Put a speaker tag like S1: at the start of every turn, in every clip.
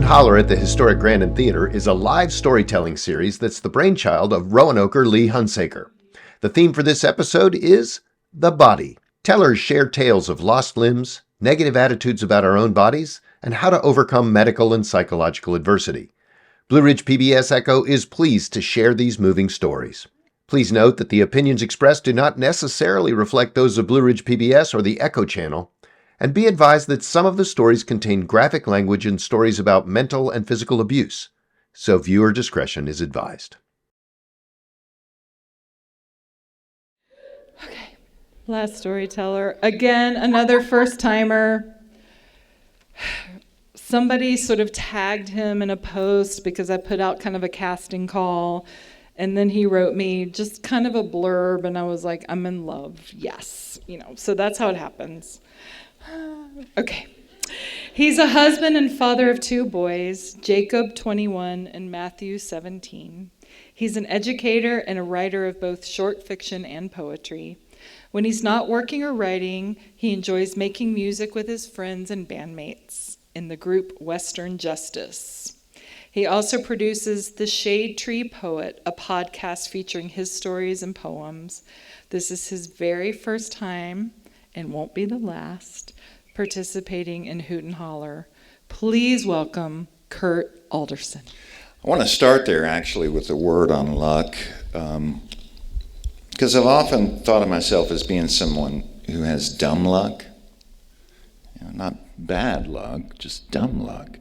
S1: and Holler at the Historic Grandin Theatre is a live storytelling series that's the brainchild of Roanoker Lee Hunsaker. The theme for this episode is the body. Tellers share tales of lost limbs, negative attitudes about our own bodies, and how to overcome medical and psychological adversity. Blue Ridge PBS Echo is pleased to share these moving stories. Please note that the opinions expressed do not necessarily reflect those of Blue Ridge PBS or the Echo Channel, and be advised that some of the stories contain graphic language and stories about mental and physical abuse, so viewer discretion is advised.
S2: Okay, last storyteller. Again, another first-timer. Somebody sort of tagged him in a post because I put out kind of a casting call, and then he wrote me just kind of a blurb, and I was like, I'm in love, yes. So that's how it happens. Okay. He's a husband and father of 2 boys, Jacob, 21, and Matthew, 17. He's an educator and a writer of both short fiction and poetry. When he's not working or writing, he enjoys making music with his friends and bandmates in the group Western Justice. He also produces The Shade Tree Poet, a podcast featuring his stories and poems. This is his very first time, and won't be the last, participating in Hoot and Holler. Please welcome Kurt Alderson.
S3: I want to start there actually with a word on luck, because I've often thought of myself as being someone who has dumb luck. Not bad luck, just dumb luck.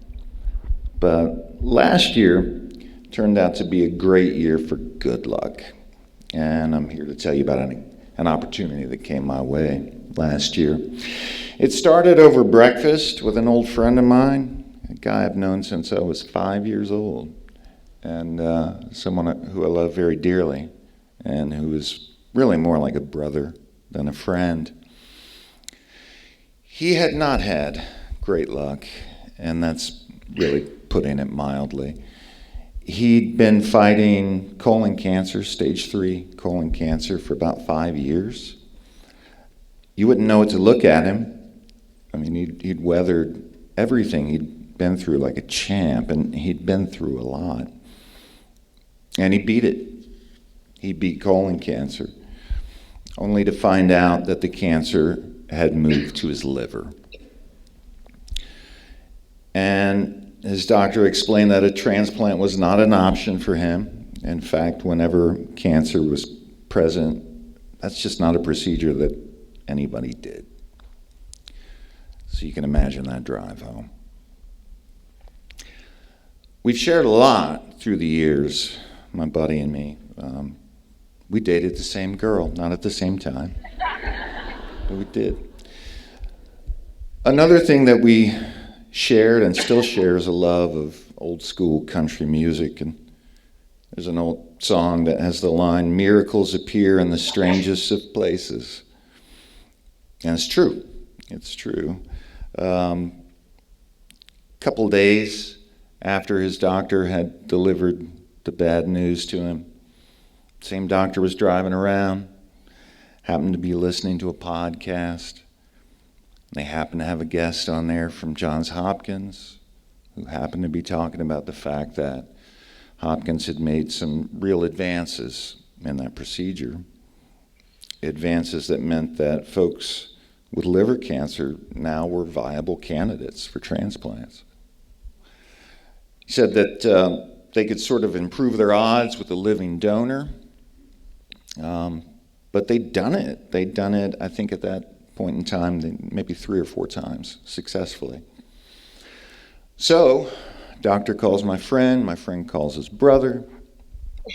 S3: But last year turned out to be a great year for good luck. And I'm here to tell you about an opportunity that came my way last year. It started over breakfast with an old friend of mine, a guy I've known since I was 5 years old, and someone who I love very dearly, and who is really more like a brother than a friend. He had not had great luck, and that's really putting it mildly. He'd been fighting colon cancer, stage 3 colon cancer, for about 5 years. You wouldn't know it to look at him. I mean, he'd weathered everything. He'd been through like a champ, and he'd been through a lot. And he beat it. He beat colon cancer, only to find out that the cancer had moved to his liver. And his doctor explained that a transplant was not an option for him. In fact, whenever cancer was present, that's just not a procedure that anybody did. So you can imagine that drive home. We've shared a lot through the years, my buddy and me. We dated the same girl, not at the same time, but we did. Another thing that we shared and still share is a love of old school country music. And there's an old song that has the line, "Miracles appear in the strangest of places." And it's true. It's true. Couple days after his doctor had delivered the bad news to him, same doctor was driving around, happened to be listening to a podcast. They happened to have a guest on there from Johns Hopkins, who happened to be talking about the fact that Hopkins had made some real advances in that procedure. Advances that meant that folks with liver cancer now were viable candidates for transplants. He said that they could sort of improve their odds with a living donor, but they'd done it. They'd done it, I think, at that point in time, maybe 3 or 4 times successfully. So, doctor calls my friend calls his brother.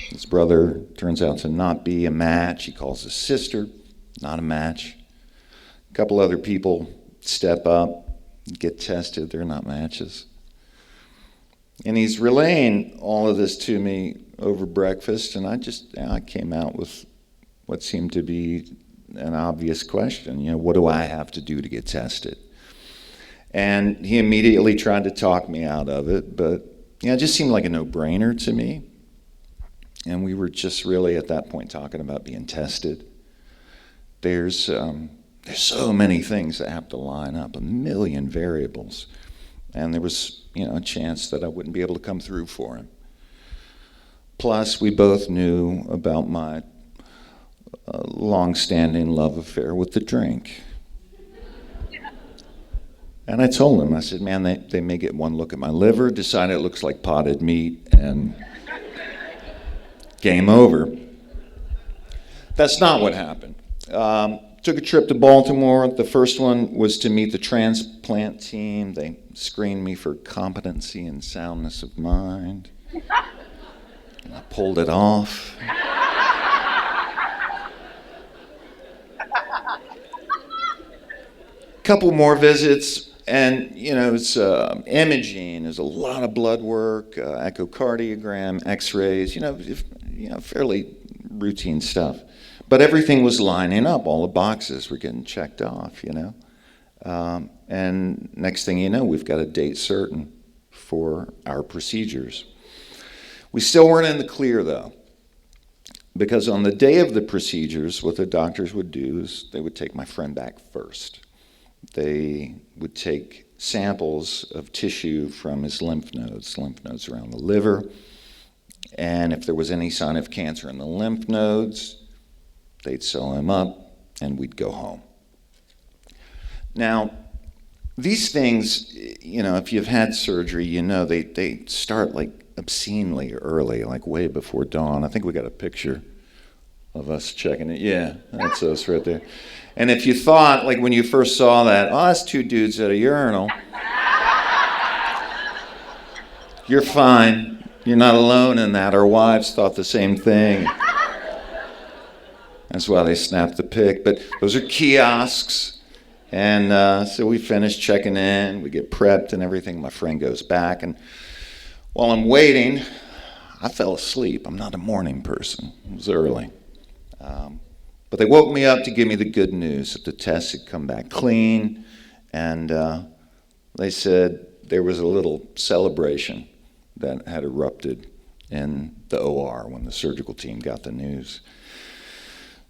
S3: His brother turns out to not be a match. He calls his sister, not a match. A couple other people step up, get tested, they're not matches. And he's relaying all of this to me over breakfast, and I came out with what seemed to be an obvious question. What do I have to do to get tested? And he immediately tried to talk me out of it, but it just seemed like a no-brainer to me. And we were just really at that point talking about being tested. There's so many things that have to line up, a million variables. and there was, a chance that I wouldn't be able to come through for him. Plus, we both knew about my long-standing love affair with the drink. And I told him, I said, man, they may get one look at my liver, decide it looks like potted meat, and game over. That's not what happened. Took a trip to Baltimore. The first one was to meet the transplant team. They screened me for competency and soundness of mind. And I pulled it off. Couple more visits, and it's imaging. There's a lot of blood work, echocardiogram, X-rays. Fairly routine stuff. But everything was lining up. All the boxes were getting checked off. And next thing you know, we've got a date certain for our procedures. We still weren't in the clear, though, because on the day of the procedures, what the doctors would do is they would take my friend back first. They would take samples of tissue from his lymph nodes around the liver, and if there was any sign of cancer in the lymph nodes, they'd sew him up, and we'd go home. Now, these things, if you've had surgery, they start like obscenely early, like way before dawn. I think we got a picture of us checking it. Yeah, that's us right there. And if you thought, like when you first saw that, oh, that's two dudes at a urinal, you're fine. You're not alone in that. Our wives thought the same thing. That's why they snapped the pic. But those are kiosks. And so we finish checking in. We get prepped and everything. My friend goes back. And while I'm waiting, I fell asleep. I'm not a morning person. It was early. But they woke me up to give me the good news that the tests had come back clean. And they said there was a little celebration that had erupted in the OR when the surgical team got the news.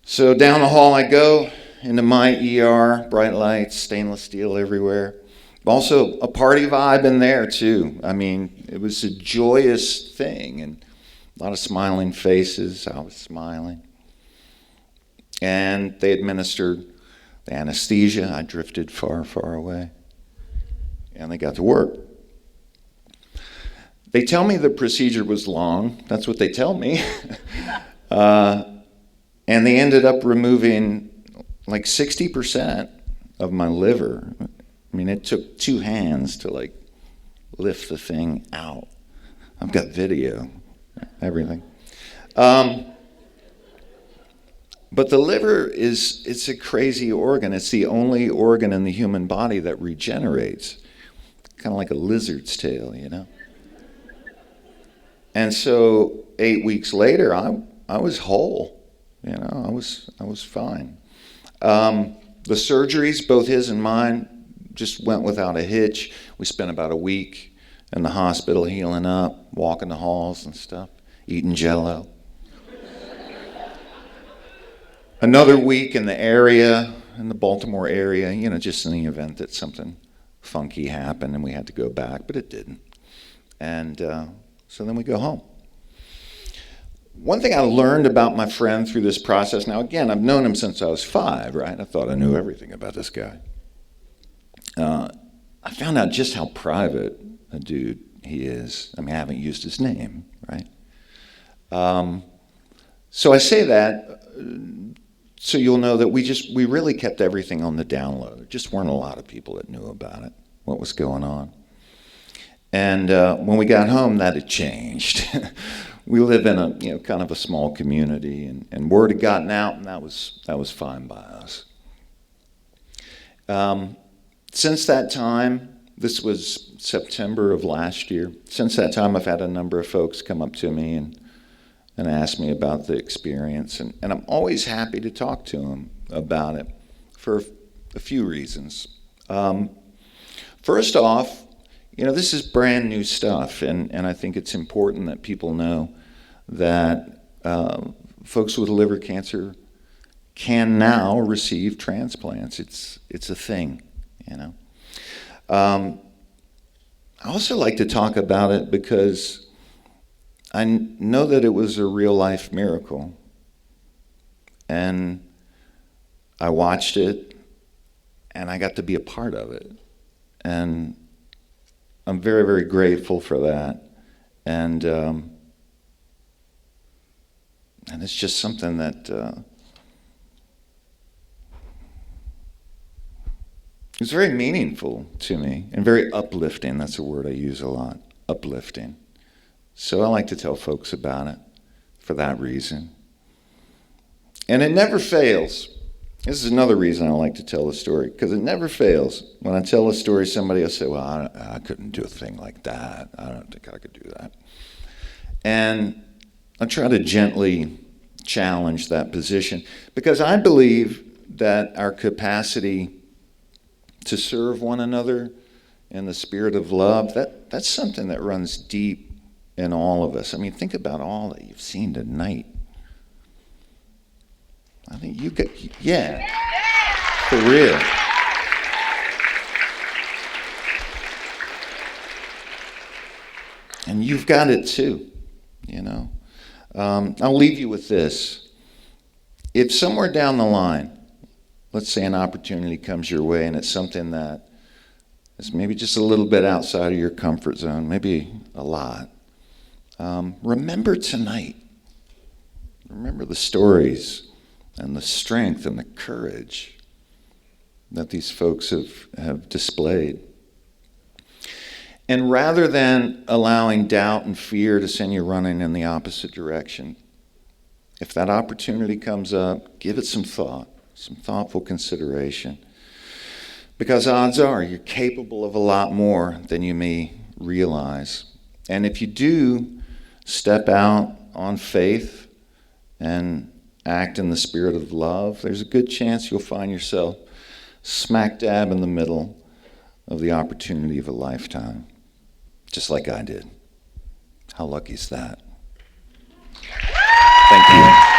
S3: So down the hall I go into my ER, bright lights, stainless steel everywhere. Also a party vibe in there too. I mean, it was a joyous thing and a lot of smiling faces. I was smiling. And they administered the anesthesia. I drifted far, far away. And they got to work. They tell me the procedure was long. That's what they tell me. And they ended up removing like 60% of my liver. I mean, it took two hands to like lift the thing out. I've got video, everything. But the liver it's a crazy organ. It's the only organ in the human body that regenerates. Kind of like a lizard's tail, And so 8 weeks later, I was whole. I was fine. The surgeries, both his and mine, just went without a hitch. We spent about a week in the hospital healing up, walking the halls and stuff, eating Jell-O. Another week in the area, in the Baltimore area, just in the event that something funky happened and we had to go back, but it didn't. And so then we go home. One thing I learned about my friend through this process, now again, I've known him since I was 5, right? I thought I knew everything about this guy. I found out just how private a dude he is. I mean, I haven't used his name, right? So I say that so you'll know that we really kept everything on the down low. There just weren't a lot of people that knew about it, what was going on. And when we got home, that had changed. We live in a kind of a small community, and word had gotten out, and that was fine by us. Since that time, this was September of last year. Since that time, I've had a number of folks come up to me and ask me about the experience, and I'm always happy to talk to them about it for a few reasons. First off, this is brand new stuff, and I think it's important that people know that folks with liver cancer can now receive transplants. It's a thing, I also like to talk about it because I know that it was a real life miracle. And I watched it, and I got to be a part of it. And I'm very, very grateful for that. And it's just something that it's very meaningful to me and very uplifting. That's a word I use a lot, uplifting. So I like to tell folks about it for that reason. And it never fails. This is another reason I like to tell a story, because it never fails. When I tell a story, somebody will say, well, I couldn't do a thing like that. I don't think I could do that. And I try to gently challenge that position, because I believe that our capacity to serve one another in the spirit of love, that's something that runs deep in all of us. I mean, think about all that you've seen tonight. I think you could, yeah, for real. And you've got it too, you know. I'll leave you with this. If somewhere down the line, let's say an opportunity comes your way and it's something that is maybe just a little bit outside of your comfort zone, maybe a lot, remember tonight. Remember the stories and the strength and the courage that these folks have displayed. And rather than allowing doubt and fear to send you running in the opposite direction, if that opportunity comes up, give it some thought, some thoughtful consideration. Because odds are you're capable of a lot more than you may realize. And if you do step out on faith and act in the spirit of love, there's a good chance you'll find yourself smack dab in the middle of the opportunity of a lifetime, just like I did. How lucky is that? Thank you.